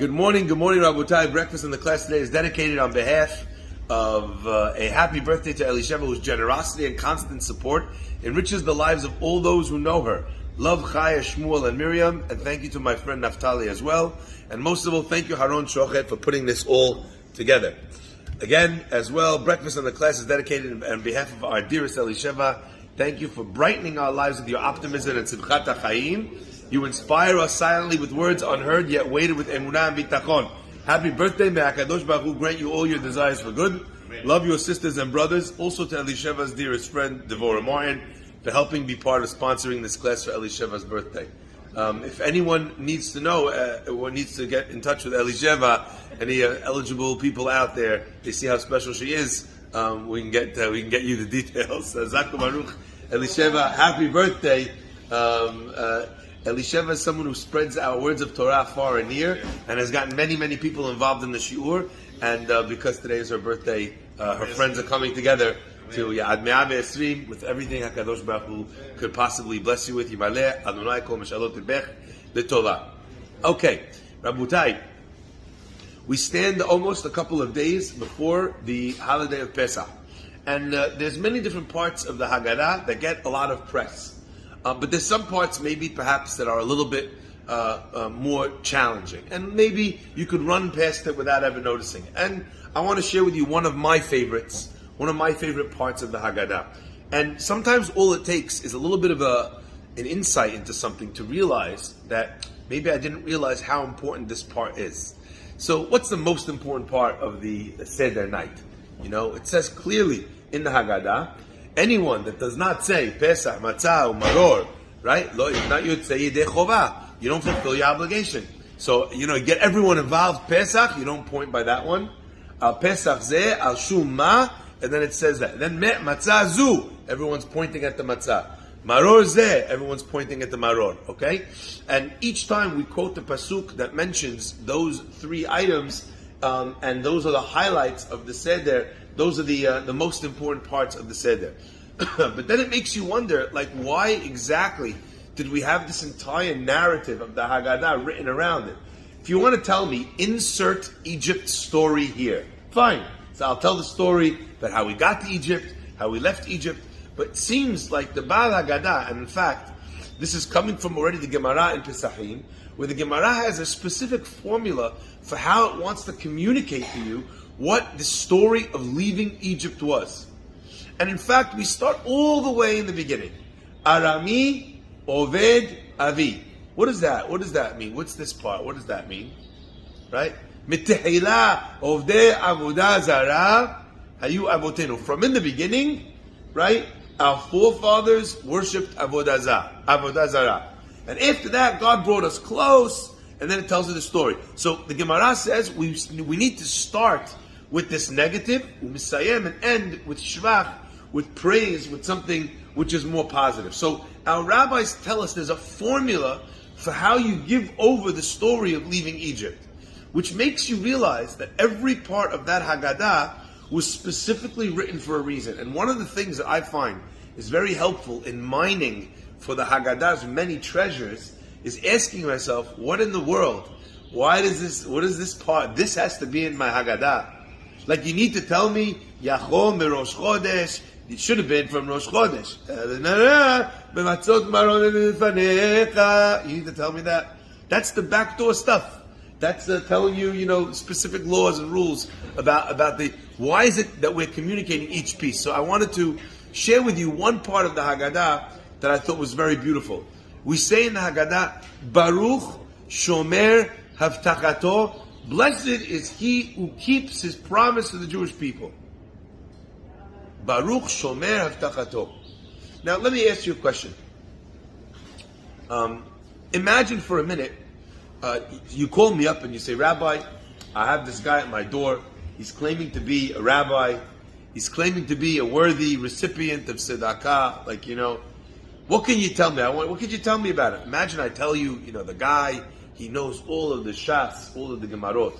Good morning, Rabotai. Breakfast in the class today is dedicated on behalf of a happy birthday to Elisheva, whose generosity and constant support enriches the lives of all those who know her. Love Chaya, Shmuel, and Miriam, and thank you to my friend Naftali as well. And most of all, thank you Haron Shochet for putting this all together. Again, as well, breakfast in the class is dedicated on behalf of our dearest Elisheva. Thank you for brightening our lives with your optimism and simchat ha'chaim. You inspire us silently with words unheard, yet weighted with emunah and bitachon. Happy birthday, may HaKadosh Baruch Hu grant you all your desires for good. Amen. Love your sisters and brothers. Also to Elisheva's dearest friend, Devorah Martin, for helping be part of sponsoring this class for Elisheva's birthday. If anyone needs to know, or needs to get in touch with Elisheva, any eligible people out there, they see how special she is, we can get you the details. Zaku Baruch, Elisheva, happy birthday. Elisheva is someone who spreads our words of Torah far and near, and has gotten many, many people involved in the shiur. And because today is her birthday, her friends are coming together to Yad Me'ah Ve'esrim with everything HaKadosh Baruch Hu could possibly bless you with. Yimaleh Adonai Kol Meshalot Tibech L'Tova. Okay, Rabutai, we stand almost a couple of days before the holiday of Pesach, and there's many different parts of the Haggadah that get a lot of press. But there's some parts maybe perhaps that are a little bit more challenging. And maybe you could run past it without ever noticing it. And I want to share with you one of my favorite parts of the Haggadah. And sometimes all it takes is a little bit of an insight into something to realize that maybe I didn't realize how important this part is. So what's the most important part of the Seder night? You know, it says clearly in the Haggadah, anyone that does not say Pesach, Matzah, or Maror, right? You don't fulfill your obligation. So, get everyone involved. Pesach, you don't point by that one. Al Pesach zeh, al shum ma, and then it says that. Then Matzah zu, everyone's pointing at the Matzah. Maror zeh, everyone's pointing at the Maror. Okay? And each time we quote the pasuk that mentions those three items, and those are the highlights of the Seder. Those are the most important parts of the Seder. But then it makes you wonder, why exactly did we have this entire narrative of the Haggadah written around it? If you want to tell me, insert Egypt story here. Fine. So I'll tell the story about how we got to Egypt, how we left Egypt. But it seems like the Baal Haggadah, and in fact, this is coming from already the Gemara in Pesachim, where the Gemara has a specific formula for how it wants to communicate to you what the story of leaving Egypt was. And in fact, we start all the way in the beginning. Arami, Oved, Avi. What is that? What does that mean? What's this part? What does that mean? Right? Mitehila, Ovde, Avodah Zara, Hayu Avotenu. From in the beginning, right? Our forefathers worshipped Avodah Zara. And after that, God brought us close, and then it tells you the story. So the Gemara says we need to start with this negative, u'misayem, and end with shvach, with praise, with something which is more positive. So our rabbis tell us there's a formula for how you give over the story of leaving Egypt, which makes you realize that every part of that Haggadah was specifically written for a reason. And one of the things that I find is very helpful in mining for the Haggadah's many treasures is asking myself, what in the world? What is this part? This has to be in my Haggadah. You need to tell me, Yachom Rosh Chodesh. It should have been from Rosh Chodesh. You need to tell me that. That's the backdoor stuff. That's telling you, specific laws and rules about why is it that we're communicating each piece. So I wanted to share with you one part of the Haggadah that I thought was very beautiful. We say in the Haggadah, Baruch Shomer Havtachato, blessed is he who keeps his promise to the Jewish people. Baruch Shomer Havtachato. Now, let me ask you a question. Imagine for a minute, you call me up and you say, Rabbi, I have this guy at my door. He's claiming to be a rabbi. He's claiming to be a worthy recipient of tzedakah. What can you tell me? What could you tell me about it? Imagine I tell you, the guy, he knows all of the shas, all of the gemarot.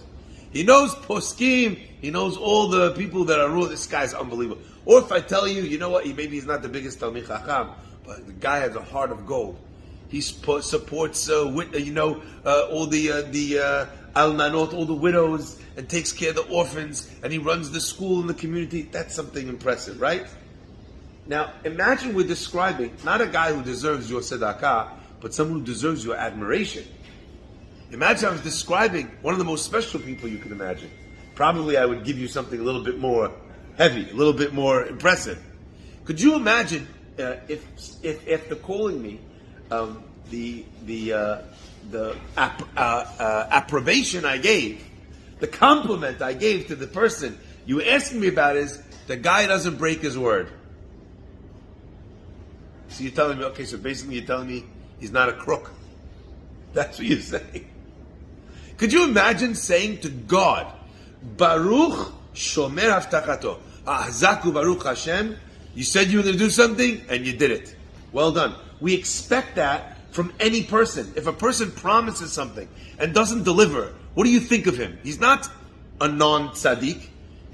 He knows poskim. He knows all the people that are rule. This guy's unbelievable. Or if I tell you, maybe he's not the biggest Talmid Chacham, but the guy has a heart of gold. He supports, all the almanot, all the widows, and takes care of the orphans, and he runs the school in the community. That's something impressive, right? Now, imagine we're describing not a guy who deserves your tzedakah, but someone who deserves your admiration. Imagine I was describing one of the most special people you can imagine. Probably I would give you something a little bit more heavy, a little bit more impressive. Could you imagine if after calling me, the approbation I gave, the compliment I gave to the person you were asking me about is, the guy doesn't break his word. So you're telling me, okay, so basically you're telling me he's not a crook. That's what you're saying. Could you imagine saying to God, Baruch Shomer Haftachato, Ahzaku Baruch Hashem, you said you were going to do something, and you did it. Well done. We expect that from any person. If a person promises something and doesn't deliver, what do you think of him? He's not a non-tzaddik.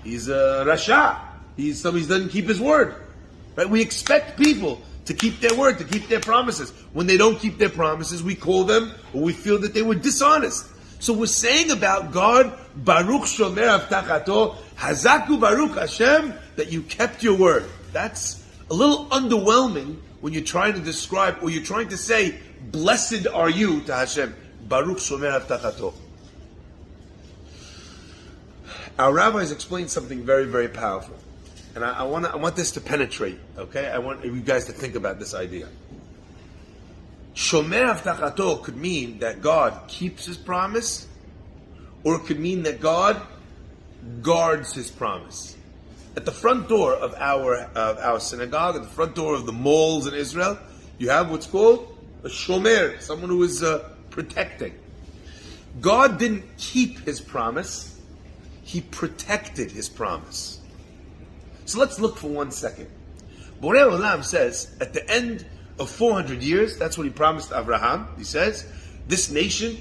He's a rasha. He's somebody who doesn't keep his word. Right? We expect people to keep their word, to keep their promises. When they don't keep their promises, we call them, or we feel that they were dishonest. So we're saying about God, Baruch Shomer Avtachato, Hazaku Baruch Hashem, that you kept your word. That's a little underwhelming when you're trying to describe, or you're trying to say, blessed are you to Hashem. Baruch Shomer Avtachato. Our rabbis explained something very, very powerful. And I want this to penetrate, okay? I want you guys to think about this idea. Shomer Avtachato could mean that God keeps His promise, or it could mean that God guards His promise. At the front door of our synagogue, at the front door of the malls in Israel, you have what's called a shomer, someone who is protecting. God didn't keep His promise, He protected His promise. So let's look for 1 second. Borei Olam says, at the end of 400 years, that's what He promised Abraham. He says, this nation,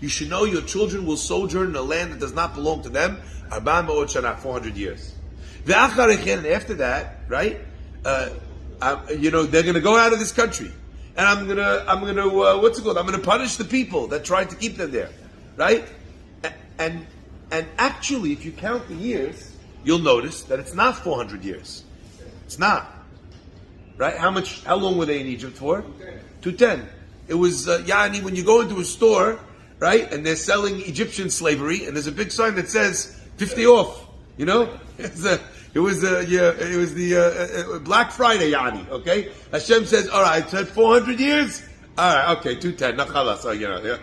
you should know your children will sojourn in a land that does not belong to them, 400 years. And after that, right, they're going to go out of this country. And I'm going to what's it called? I'm going to punish the people that tried to keep them there. Right? And actually, if you count the years, you'll notice that it's not 400 years. It's not. Right? How long were they in Egypt for? 210. It was, when you go into a store, right, and they're selling Egyptian slavery, and there's a big sign that says 50 off. You know? It was the Black Friday, Yani, okay? Hashem says, all right, so 400 years? All right, okay, 210, not yeah.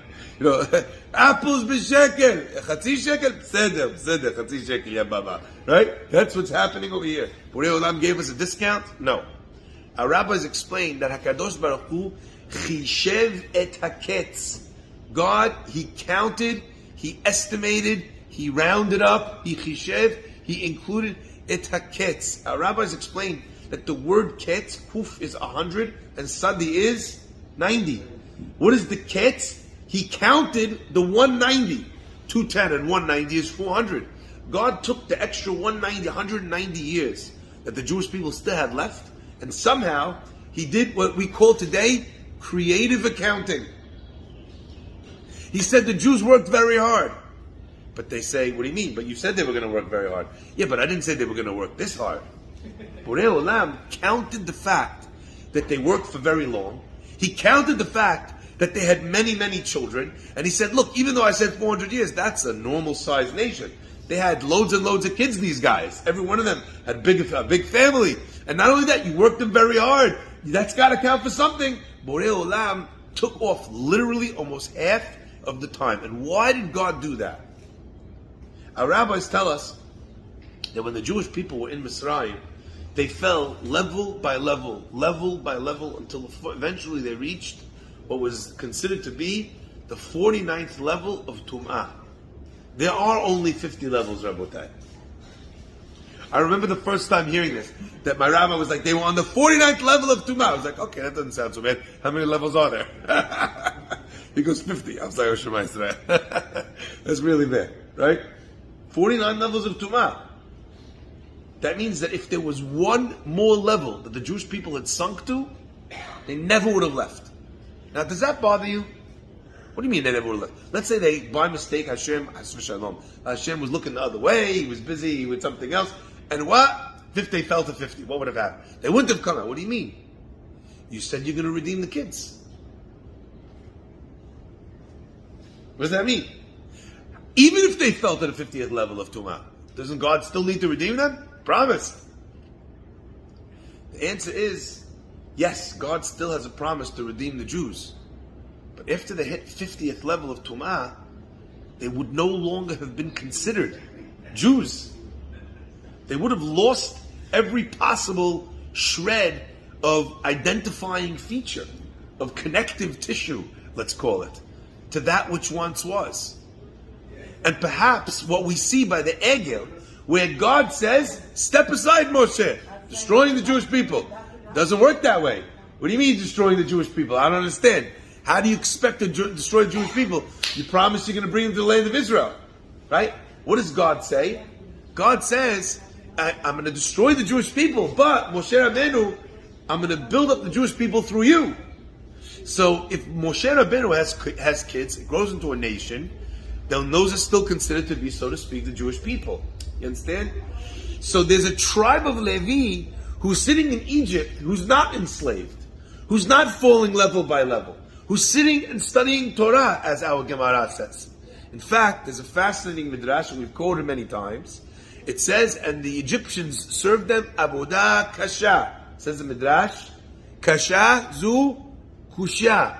Apples b'shekel, chatzi shekel, b'seder, chatzi shekel, ya baba. Right? That's what's happening over here. Borei Olam gave us a discount? No. Our rabbis explained that HaKadosh Baruch Hu chishev et haketz. God, He counted, He estimated, He rounded up, He chishev, He included et haketz. Our rabbis explained that the word ketz, kuf is 100, and sadi is 90. What is the ketz? He counted the 190. 210 and 190 is 400. God took the extra 190 years that the Jewish people still had left, and somehow He did what we call today creative accounting. He said the Jews worked very hard. But they say, what do you mean? But you said they were going to work very hard. Yeah, but I didn't say they were going to work this hard. Borei Olam counted the fact that they worked for very long. He counted the fact that they had many, many children. And He said, look, even though I said 400 years, that's a normal-sized nation. They had loads and loads of kids, these guys. Every one of them had a big family. And not only that, you worked them very hard. That's got to count for something. Borei Olam took off literally almost half of the time. And why did God do that? Our rabbis tell us that when the Jewish people were in Mitzrayim, they fell level by level, until eventually they reached what was considered to be the 49th level of Tum'ah. There are only 50 levels, Rabotai. I remember the first time hearing this, that my rabbi was like, they were on the 49th level of Tum'ah. I was like, okay, that doesn't sound so bad. How many levels are there? He goes, 50. I was like, oh, Shema Yisrael. That's really bad, right? 49 levels of Tum'ah. That means that if there was one more level that the Jewish people had sunk to, they never would have left. Now, does that bother you? What do you mean they never would have left? Let's say they, by mistake, Hashem was looking the other way, he was busy with something else, and what? If they fell to 50, what would have happened? They wouldn't have come out. What do you mean? You said you're going to redeem the kids. What does that mean? Even if they fell to the 50th level of Tumah, doesn't God still need to redeem them? Promised. The answer is, yes, God still has a promise to redeem the Jews. But after they hit 50th level of Tumah, they would no longer have been considered Jews. They would have lost every possible shred of identifying feature, of connective tissue, let's call it, to that which once was. And perhaps what we see by the Egel, where God says, step aside, Moshe, destroying the Jewish people. Doesn't work that way. What do you mean destroying the Jewish people? I don't understand. How do you expect to destroy the Jewish people? You promise you're going to bring them to the land of Israel. Right? What does God say? God says, I'm going to destroy the Jewish people, but Moshe Rabbeinu, I'm going to build up the Jewish people through you. So if Moshe Rabbeinu has kids, it grows into a nation, then those are still considered to be, so to speak, the Jewish people. You understand? So there's a tribe of Levi who's sitting in Egypt, who's not enslaved, who's not falling level by level, who's sitting and studying Torah, as our Gemara says. In fact, there's a fascinating midrash that we've quoted many times. It says, and the Egyptians served them avodah kasha. It says the midrash, kasha zu kusha,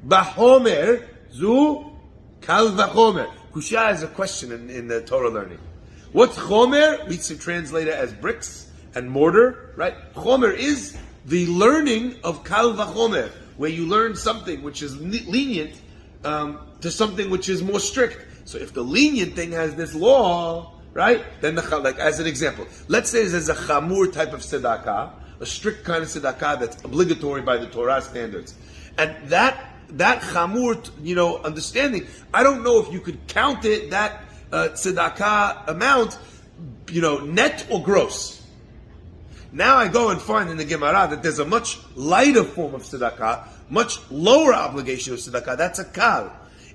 bahomer zu kal vachomer. Kusha is a question in the Torah learning. What's chomer? We should translate it as bricks and mortar, right? Chomer is the learning of kal vachomer, where you learn something which is lenient to something which is more strict. So if the lenient thing has this law, right? Then like as an example, let's say there's a chamur type of tzedakah, a strict kind of tzedakah that's obligatory by the Torah standards, and that chamur, understanding. I don't know if you could count it that tzedakah amount, net or gross. Now I go and find in the Gemara that there's a much lighter form of tzedakah, much lower obligation of tzedakah. That's a kal.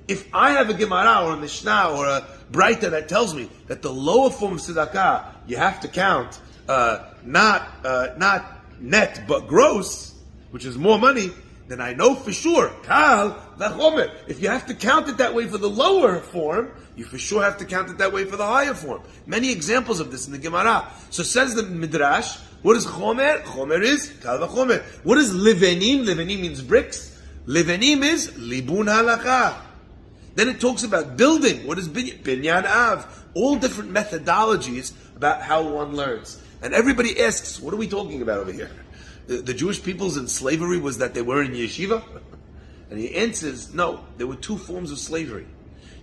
If I have a Gemara or a Mishnah or a Braita that tells me that the lower form of tzedakah you have to count not net but gross, which is more money, then I know for sure kal vachomer. If you have to count it that way for the lower form, you for sure have to count it that way for the higher form. Many examples of this in the Gemara. So says the Midrash, what is chomer? Chomer is kal vachomer. What is livenim? Livenim means bricks. Livenim is libun halakha. Then it talks about building. What is binyan av? All different methodologies about how one learns. And everybody asks, what are we talking about over here? The Jewish peoples in slavery was that they were in yeshiva? And the answer is no. There were two forms of slavery.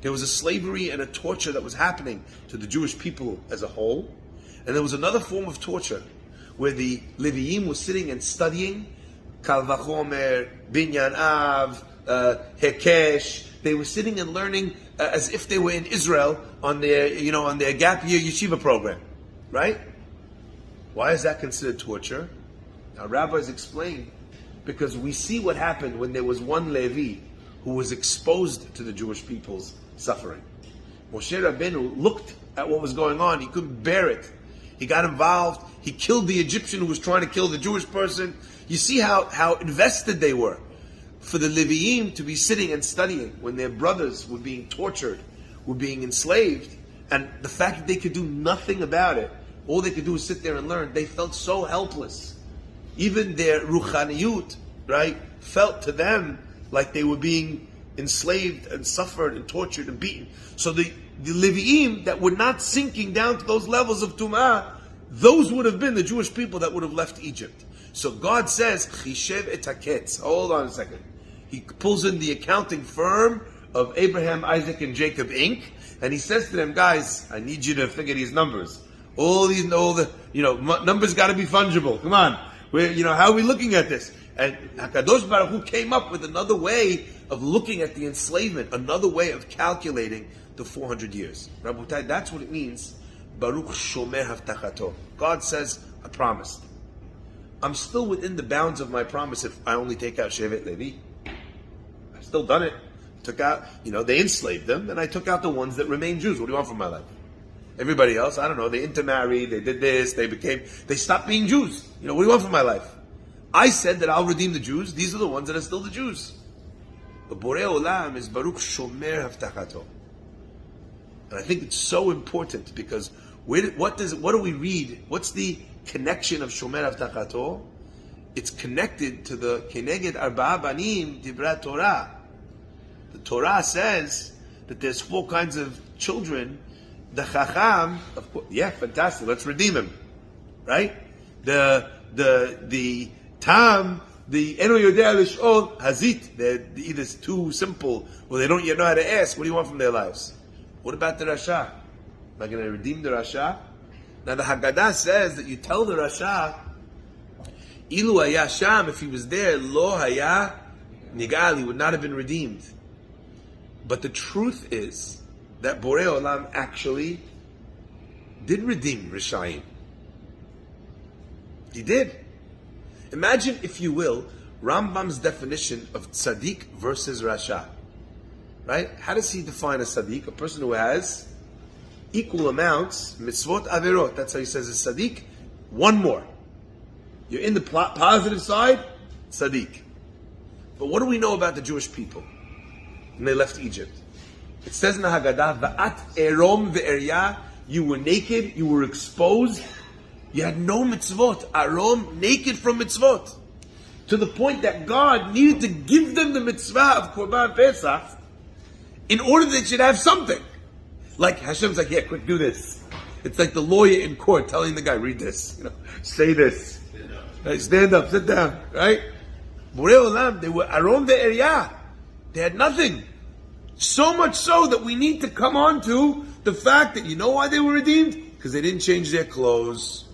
There was a slavery and a torture that was happening to the Jewish people as a whole. And there was another form of torture where the Leviim were sitting and studying Kal Vachomer, Binyan Av, Hekesh. They were sitting and learning as if they were in Israel on their gap year yeshiva program. Right? Why is that considered torture? Now rabbis explain, because we see what happened when there was one Levi who was exposed to the Jewish people's suffering. Moshe Rabbeinu looked at what was going on. He couldn't bear it. He got involved. He killed the Egyptian who was trying to kill the Jewish person. You see how invested they were for the Leviim to be sitting and studying when their brothers were being tortured, were being enslaved, and the fact that they could do nothing about it, all they could do was sit there and learn. They felt so helpless. Even their ruchaniyut, right, felt to them like they were being enslaved and suffered and tortured and beaten. So the Leviim that were not sinking down to those levels of Tum'ah, those would have been the Jewish people that would have left Egypt. So God says, Chishev et haketz. Hold on a second. He pulls in the accounting firm of Abraham, Isaac, and Jacob, Inc., and he says to them, guys, I need you to figure these numbers. All the numbers got to be fungible. Come on. How are we looking at this? And HaKadosh Baruch Hu came up with another way of looking at the enslavement, another way of calculating the 400 years. Rabotai, that's what it means. Baruch Shomer Havtachato. God says, I promised. I'm still within the bounds of my promise if I only take out Shevet Levi. I've still done it. Took out, they enslaved them, and I took out the ones that remained Jews. What do you want from my life? Everybody else, I don't know, they intermarried, they did this, they stopped being Jews. What do you want from my life? I said that I'll redeem the Jews. These are the ones that are still the Jews. But Borei Olam is Baruch Shomer Havtachato. And I think it's so important because what do we read? What's the connection of Shomer Havtachato? It's connected to the Keneged Arba'a Banim Dibrat Torah. The Torah says that there's 4 kinds of children. The Chacham, of course, yeah, fantastic. Let's redeem him, right? The Tam, the Eno Yodea Lish'ol Hazit. They're either too simple or they don't yet know how to ask. What do you want from their lives? What about the Rasha? Am I going to redeem the Rasha? Now the Haggadah says that you tell the Rasha, Ilu Haya Sham, if he was there, Lo Haya Nigal, he would not have been redeemed. But the truth is that Borei Olam actually did redeem Rishayim. He did. Imagine, if you will, Rambam's definition of tzaddik versus rasha. Right? How does he define a tzaddik? A person who has equal amounts, mitzvot averot. That's how he says a tzaddik. One more. You're in the positive side, tzaddik. But what do we know about the Jewish people? And they left Egypt. It says in the Haggadah, Va'at erom ve'eryah, you were naked, you were exposed, you had no mitzvot. Arom, naked from mitzvot. To the point that God needed to give them the mitzvah of Korban Pesach in order that they should have something. Like Hashem's like, yeah, quick, do this. It's like the lawyer in court telling the guy, read this, say this. Right, stand up, sit down, right? Borei Olam, they were Arom ve'eryah. They had nothing. So much so that we need to come on to the fact that you know why they were redeemed? Because they didn't change their clothes.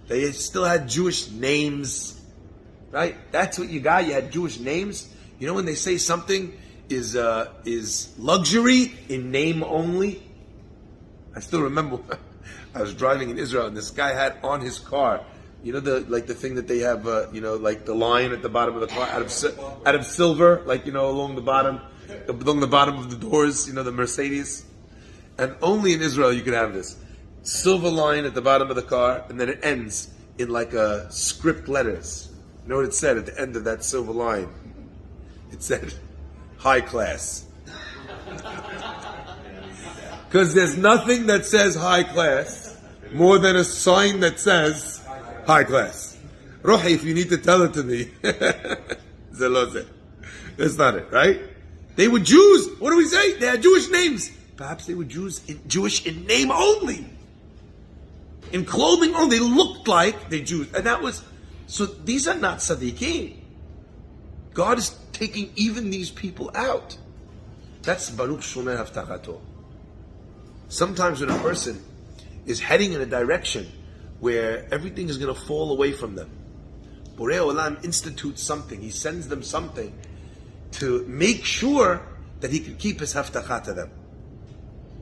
They still had Jewish names. Right? That's what you got. You had Jewish names. When they say something is luxury in name only? I still remember I was driving in Israel and this guy had on his car, the thing that they have, like the lion at the bottom of the car out of silver, along the bottom of the doors, the Mercedes. And only in Israel you could have this. Silver line at the bottom of the car, and then it ends in like a script letters. You know what it said at the end of that silver line? It said, high class. Because there's nothing that says high class more than a sign that says high class. Rohi, if you need to tell it to me. That's not it, right? They were Jews. What do we say? They had Jewish names. Perhaps they were Jewish in name only. In clothing only. They looked like they Jews. And that was... So these are not tzaddikim. God is taking even these people out. That's Baruch Shomer Havtachato. Sometimes when a person is heading in a direction where everything is going to fall away from them, Borei Olam institutes something. He sends them something to make sure that he can keep his Havtacha to them.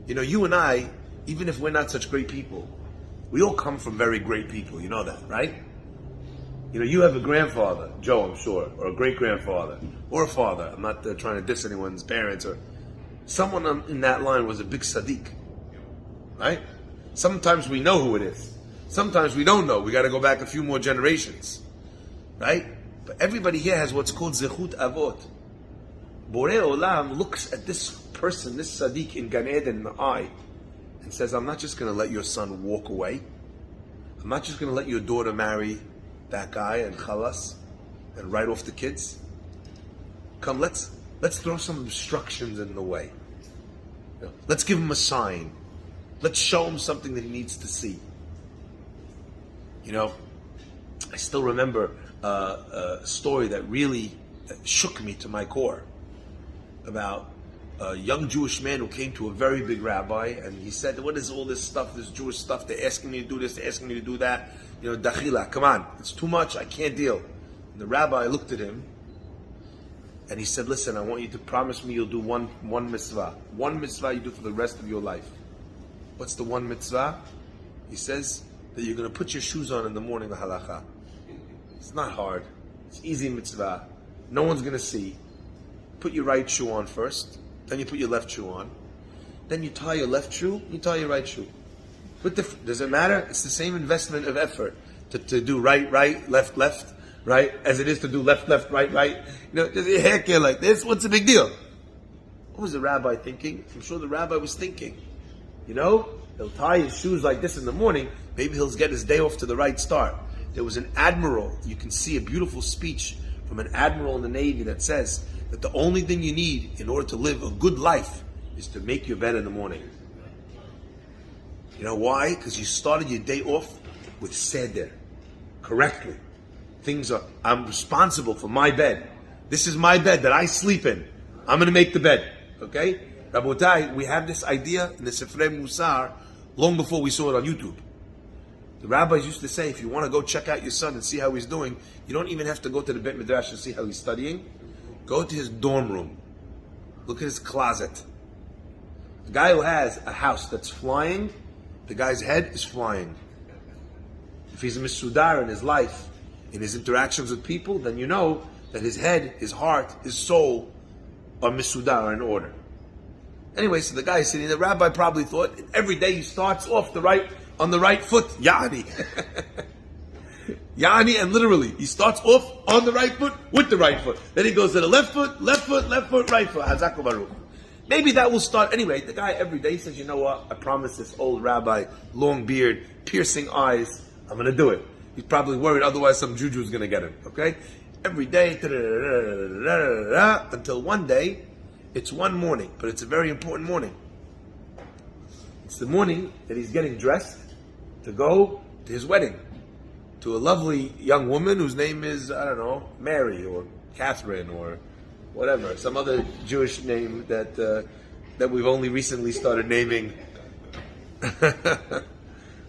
You and I, even if we're not such great people, we all come from very great people. You know that, right? You have a grandfather, Joe, I'm sure, or a great-grandfather, or a father. I'm not trying to diss anyone's parents, or someone in that line was a big tzaddik, right? Sometimes we know who it is. Sometimes we don't know. We got to go back a few more generations, right? But everybody here has what's called zechut avot. Borei Olam looks at this person, this tzaddik in Gan Eden in the eye, and says, I'm not just going to let your son walk away. I'm not just going to let your daughter marry that guy and chalas and write off the kids. Come, let's throw some obstructions in the way. Let's give him a sign. Let's show him something that he needs to see. I still remember a story that really shook me to my core about a young Jewish man who came to a very big rabbi, and he said, what is all this stuff, this Jewish stuff? They're asking me to do this, they're asking me to do that. Dachila, come on, it's too much, I can't deal. And the rabbi looked at him, and he said, listen, I want you to promise me you'll do one mitzvah. One mitzvah you do for the rest of your life. What's the one mitzvah? He says that you're going to put your shoes on in the morning, the halacha. It's not hard. It's easy mitzvah. No one's going to see. Put your right shoe on first, then you put your left shoe on, then you tie your left shoe, you tie your right shoe. Does it matter? It's the same investment of effort to do right, left, right, as it is to do left, right. Does your hair care like this? What's the big deal? What was the rabbi thinking? I'm sure the rabbi was thinking, he'll tie his shoes like this in the morning, maybe he'll get his day off to the right start. There was an admiral, you can see a beautiful speech from an admiral in the Navy that says that the only thing you need in order to live a good life is to make your bed in the morning. You know why? Because you started your day off with seder, correctly. I'm responsible for my bed. This is my bed that I sleep in. I'm going to make the bed. Okay? Rabotai, we have this idea in the Sefrei Musar long before we saw it on YouTube. The rabbis used to say, if you want to go check out your son and see how he's doing, you don't even have to go to the Beit Midrash and see how he's studying. Go to his dorm room. Look at his closet. The guy who has a house that's flying, the guy's head is flying. If he's a misudar in his life, in his interactions with people, then you know that his head, his heart, his soul are misudar, are in order. Anyway, so the guy is sitting, the rabbi probably thought every day he starts off on the right foot, Yani. Yani, and literally, he starts off on the right foot with the right foot. Then he goes to the left foot, right foot. Hazak Baruch. Maybe that will start. Anyway, the guy every day says, you know what, I promised this old rabbi, long beard, piercing eyes, I'm going to do it. He's probably worried, otherwise some juju is going to get him. Okay? Every day, until one day, it's one morning, but it's a very important morning. It's the morning that he's getting dressed to go to his wedding, to a lovely young woman whose name is, I don't know, Mary or Catherine or whatever, some other Jewish name that we've only recently started naming.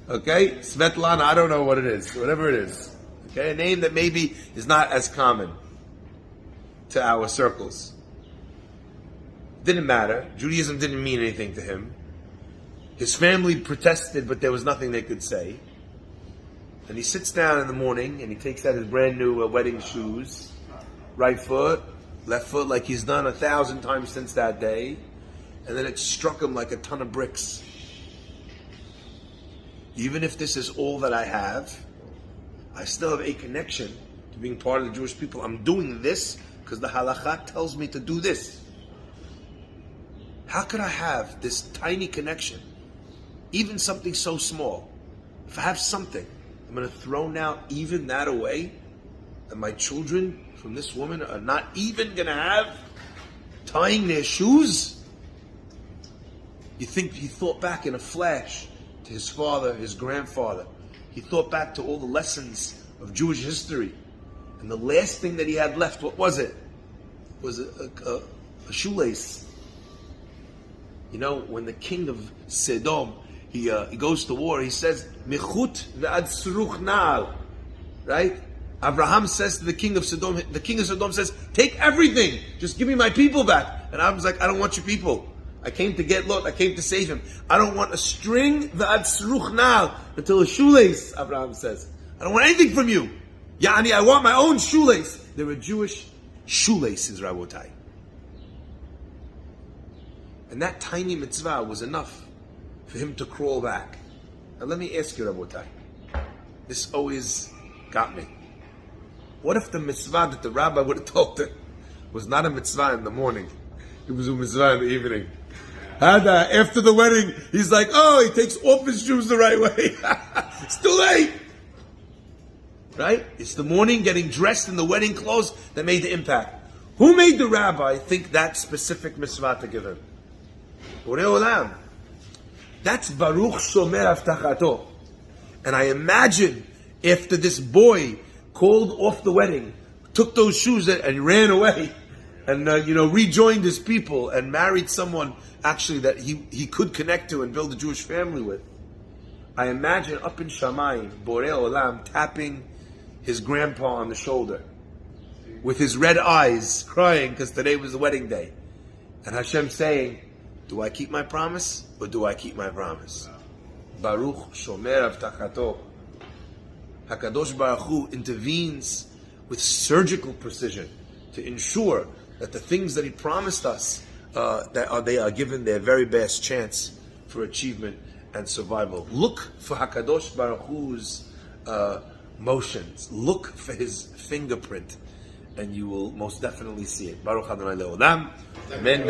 Okay? Svetlana, I don't know what it is, whatever it is. Okay? A name that maybe is not as common to our circles. Didn't matter. Judaism didn't mean anything to him. His family protested, but there was nothing they could say. And he sits down in the morning and he takes out his brand new wedding shoes, right foot, left foot, like he's done 1,000 times since that day. And then it struck him like a ton of bricks. Even if this is all that I have, I still have a connection to being part of the Jewish people. I'm doing this because the halakha tells me to do this. How could I have this tiny connection? Even something so small. If I have something, I'm going to throw now even that away, and my children from this woman are not even going to have tying their shoes? You think he thought back in a flash to his father, his grandfather. He thought back to all the lessons of Jewish history. And the last thing that he had left, what was it? It was a shoelace. When the king of Sodom, he goes to war, he says, Mechut ve'ad sruch na'al. Right? Abraham says to the king of Sodom says, take everything, just give me my people back. And Abraham's like, I don't want your people. I came to get Lot, I came to save him. I don't want a string ve'ad sruch na'al, until a shoelace, Abraham says. I don't want anything from you. Yani, I want my own shoelace. There are Jewish shoelaces, Rabotai. And that tiny mitzvah was enough for him to crawl back. Now let me ask you, Rabotai. This always got me. What if the mitzvah that the rabbi would have told him was not a mitzvah in the morning? It was a mitzvah in the evening. After the wedding, he's like, he takes off his shoes the right way. It's too late. Right? It's the morning getting dressed in the wedding clothes that made the impact. Who made the rabbi think that specific mitzvah to give him? Borei Olam. That's Baruch Shomer Avtachato. And I imagine after this boy called off the wedding, took those shoes and ran away, and rejoined his people and married someone actually that he could connect to and build a Jewish family with. I imagine up in Shamayim, Borei Olam tapping his grandpa on the shoulder with his red eyes, crying because today was the wedding day, and Hashem saying, do I keep my promise or do I keep my promise? Baruch Shomer Avtachato. HaKadosh Baruch Hu intervenes with surgical precision to ensure that the things that He promised us they are given their very best chance for achievement and survival. Look for Hakadosh Baruch Hu's motions. Look for His fingerprint, and you will most definitely see it. Baruch Adonai Leolam. Amen.